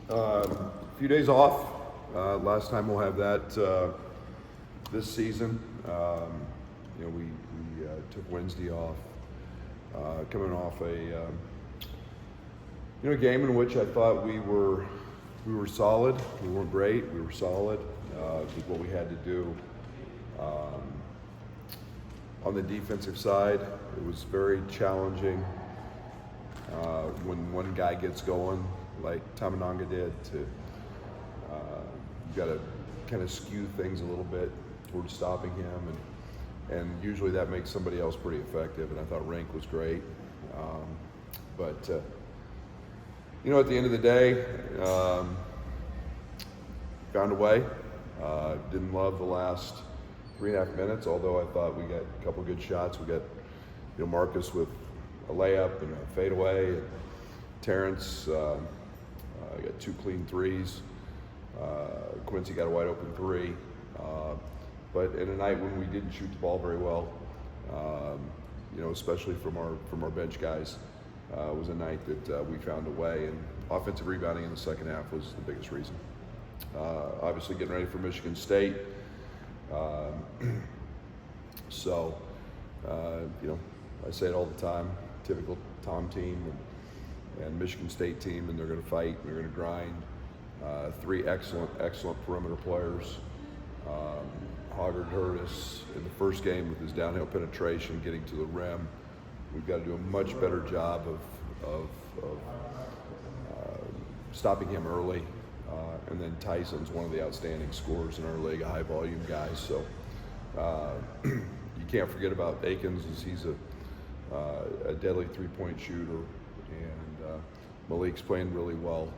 A few days off. Last time we'll have that this season. We took Wednesday off, coming off a game in which I thought we were solid. We weren't great. We were solid. Did what we had to do. On the defensive side, it was very challenging when one guy gets going, like Tamananga did. You got to kind of skew things a little bit towards stopping him, and usually that makes somebody else pretty effective. And I thought Rink was great, but at the end of the day, found a way. Didn't love the last 3.5 minutes, although I thought we got a couple good shots. We got Marcus with a layup and a fadeaway, and Terrence got 2 clean threes. Quincy got a wide open 3. But in a night when we didn't shoot the ball very well, especially from our bench guys, was a night that we found a way. And offensive rebounding in the second half was the biggest reason. Obviously getting ready for Michigan State. I say it all the time, typical Tom team and Michigan State team, and they're going to fight, and they're going to grind. 3 excellent perimeter players. Hoggard hurt us in the first game with his downhill penetration, getting to the rim. We've got to do a much better job of stopping him early. And then Tyson's one of the outstanding scorers in our league, a high-volume guy. So you can't forget about Akins, as he's a deadly three-point shooter, and Malik's playing really well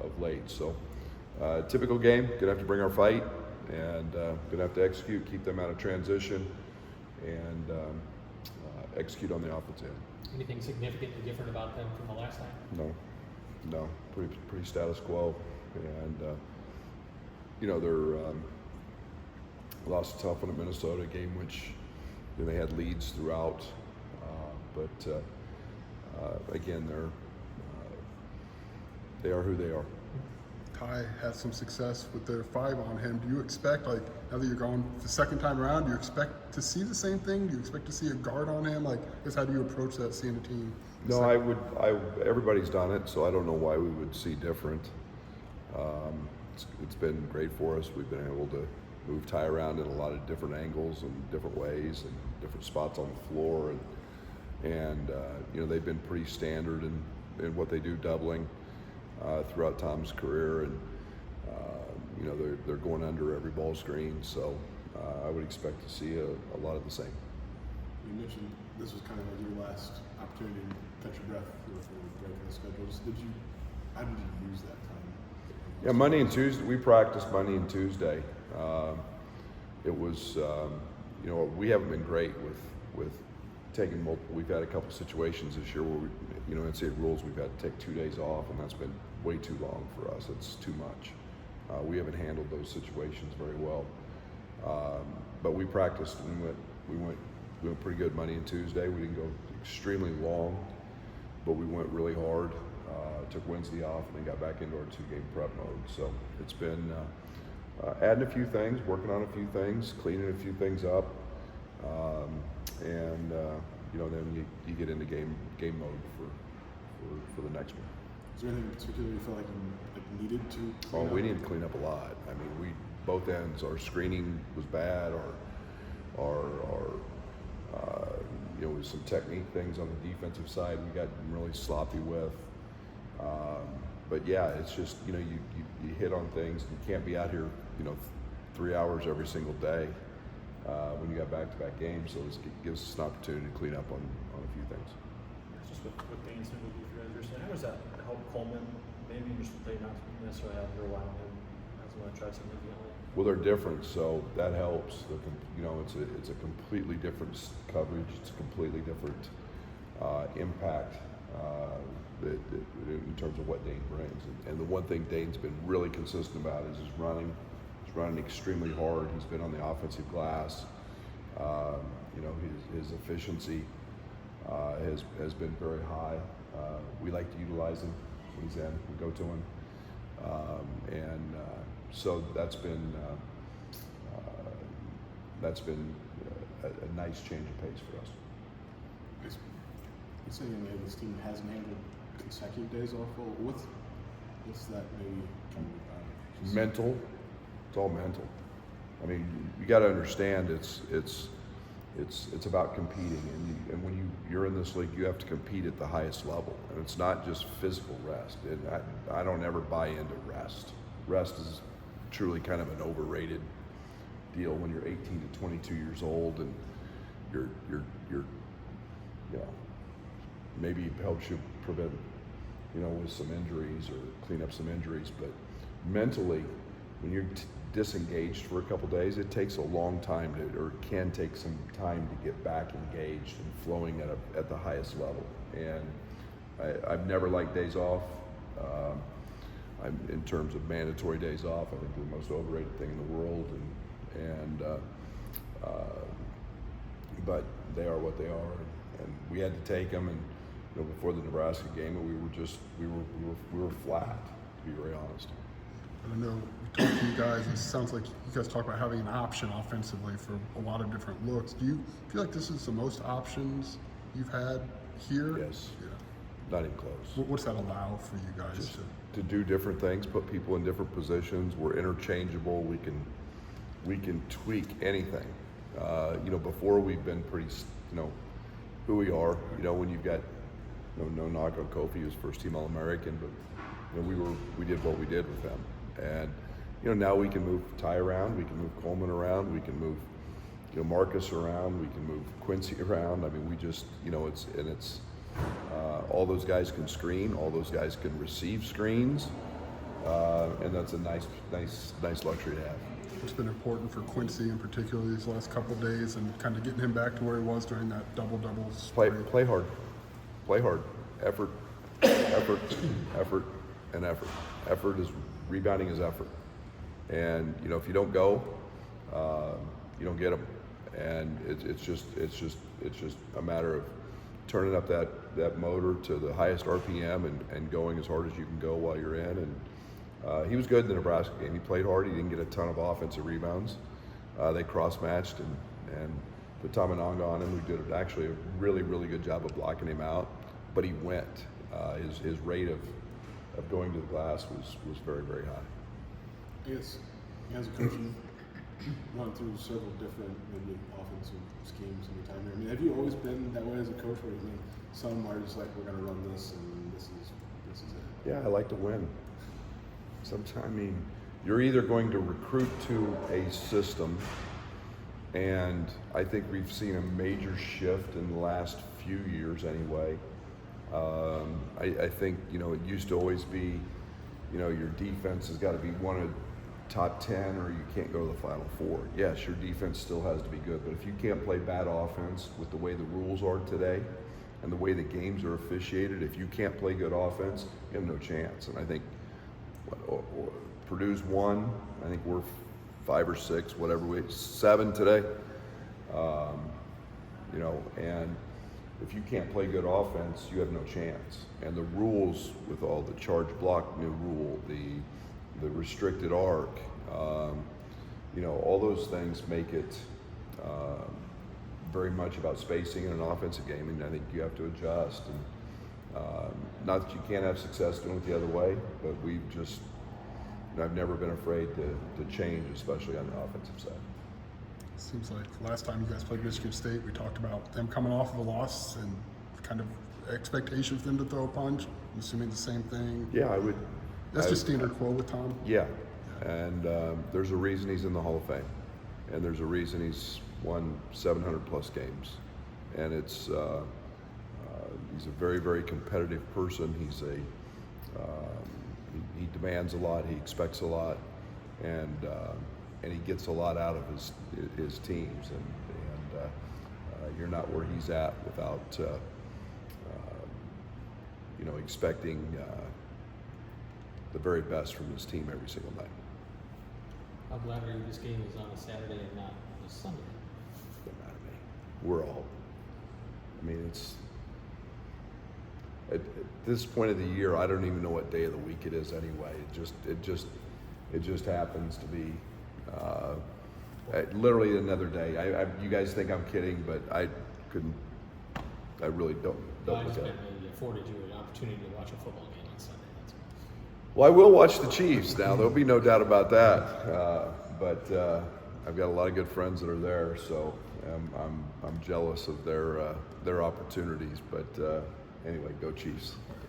of late. So typical game, gonna have to bring our fight, and gonna have to execute, keep them out of transition, and execute on the offensive end. Anything significantly different about them from the last time? No, pretty status quo. And they're lost a tough one at Minnesota, game which they had leads throughout, but again, they are who they are. Ty had some success with their 5 on him. Do you expect, now that you're going the second time around, do you expect to see the same thing? Do you expect to see a guard on him? How do you approach that, seeing the team? No, everybody's done it, so I don't know why we would see different. It's been great for us. We've been able to move Ty around in a lot of different angles and different ways and different spots on the floor, and they've been pretty standard in what they do, doubling throughout Tom's career, and they're going under every ball screen. So I would expect to see a lot of the same. You mentioned this was kind of like your last opportunity to catch your breath for breaking the schedules. How did you use that time? Yeah, Monday and Tuesday, we practiced Monday and Tuesday. It was, we haven't been great with taking multiple. We've had a couple situations this year where NCAA rules, we've had to take 2 days off, and that's been way too long for us. It's too much. We haven't handled those situations very well. But we practiced, and we went pretty good Monday and Tuesday. We didn't go extremely long, but we went really hard. Took Wednesday off, and then got back into our 2-game prep mode. So it's been adding a few things, working on a few things, cleaning a few things up, and then you get into game mode for the next one. Is there anything in particular you feel like you needed to? Oh, we need to clean up a lot. I mean, both ends. Our screening was bad. Our with some technique things on the defensive side we got really sloppy with. But yeah, it's just you hit on things. You can't be out here 3 hours every single day when you got back-to-back games. So it gives us an opportunity to clean up on a few things. Just with Dane's new movie, if you guys are saying, how does that help Coleman? Maybe just they not necessarily have to rely on him as much significantly. Well, they're different, so that helps. It's a completely different coverage. It's a completely different impact in terms of what Dane brings. And the one thing Dane's been really consistent about is his running. He's running extremely hard. He's been on the offensive glass. His efficiency has been very high. We like to utilize him when he's in. We go to him. So that's been a nice change of pace for us. You're saying that this team hasn't handled consecutive days off. Well, what's that maybe kind of Mental. It's all mental. I mean, you got to understand it's about competing, and when you're in this league, you have to compete at the highest level, and it's not just physical rest. I don't ever buy into rest. Rest is truly kind of an overrated deal when you're 18 to 22 years old, and you're you know, maybe it helps you prevent, with some injuries or clean up some injuries, but mentally, when you're disengaged for a couple days, it takes a long time or can take some time to get back engaged and flowing at the highest level. And I've never liked days off. In terms of mandatory days off, I think they're the most overrated thing in the world, but they are what they are, and we had to take them. And before the Nebraska game, we were flat, to be very honest. I know we talked to you guys, it sounds like you guys talk about having an option offensively for a lot of different looks. Do you feel like this is the most options you've had here? Yes. Yeah. Not even close. What's that allow for you guys Just to do different things, put people in different positions. We're interchangeable. We can tweak anything. Before we've been pretty, who we are. When you've got no knock on Kofi, he was first team All-American, but we did what we did with them. And now we can move Ty around, we can move Coleman around, we can move Marcus around, we can move Quincy around. I mean, we just it's all those guys can screen, all those guys can receive screens, and that's a nice luxury to have. What's been important for Quincy in particular these last couple of days, and kind of getting him back to where he was during that double-double sprint? Play hard, effort, and effort. Effort is rebounding is effort, and if you don't go, you don't get them, and it's just a matter of turning up that motor to the highest RPM and going as hard as you can go while you're in. And he was good in the Nebraska game. He played hard. He didn't get a ton of offensive rebounds. They cross-matched and put Tamananga on him, who did actually a really, really good job of blocking him out. But he went. His rate of going to the glass was very, very high. Yes. As a coach, you've run through several different maybe offensive schemes in your time here. I mean, have you always been that way as a coach, where some are just like, we're going to run this and this is it? Yeah, I like to win. Sometimes, you're either going to recruit to a system, and I think we've seen a major shift in the last few years anyway. I think, it used to always be, your defense has got to be one of top 10 or you can't go to the Final Four. Yes, your defense still has to be good, but if you can't play bad offense with the way the rules are today and the way the games are officiated, if you can't play good offense, you have no chance. And I think Purdue's won. I think we're 5 or 6, whatever 7 today. And if you can't play good offense, you have no chance. And the rules, with all the charge block new rule, the restricted arc, all those things make it very much about spacing in an offensive game, and I think you have to adjust. And not that you can't have success doing it the other way, but I've never been afraid to change, especially on the offensive side. Seems like last time you guys played Michigan State, we talked about them coming off of a loss and kind of expectations for them to throw a punch. I'm assuming the same thing. Yeah, I would. That's just standard quo with Tom. Yeah, and there's a reason he's in the Hall of Fame, and there's a reason he's won 700 plus games, and he's a very, very competitive person. He demands a lot, he expects a lot, and he gets a lot out of his teams, and you're not where he's at without expecting the very best from his team every single night. How glad are you this game is on a Saturday and not a Sunday? Doesn't matter to me. We're all. I mean, at this point of the year, I don't even know what day of the week it is anyway. It just happens to be literally another day. You guys think I'm kidding, but I really don't I look just at meant it. maybe afforded you an opportunity to watch a football game on Sunday. That's all. Well, I will watch the Chiefs now. There'll be no doubt about that. But I've got a lot of good friends that are there, so I'm jealous of their opportunities. But anyway, go Chiefs. Okay.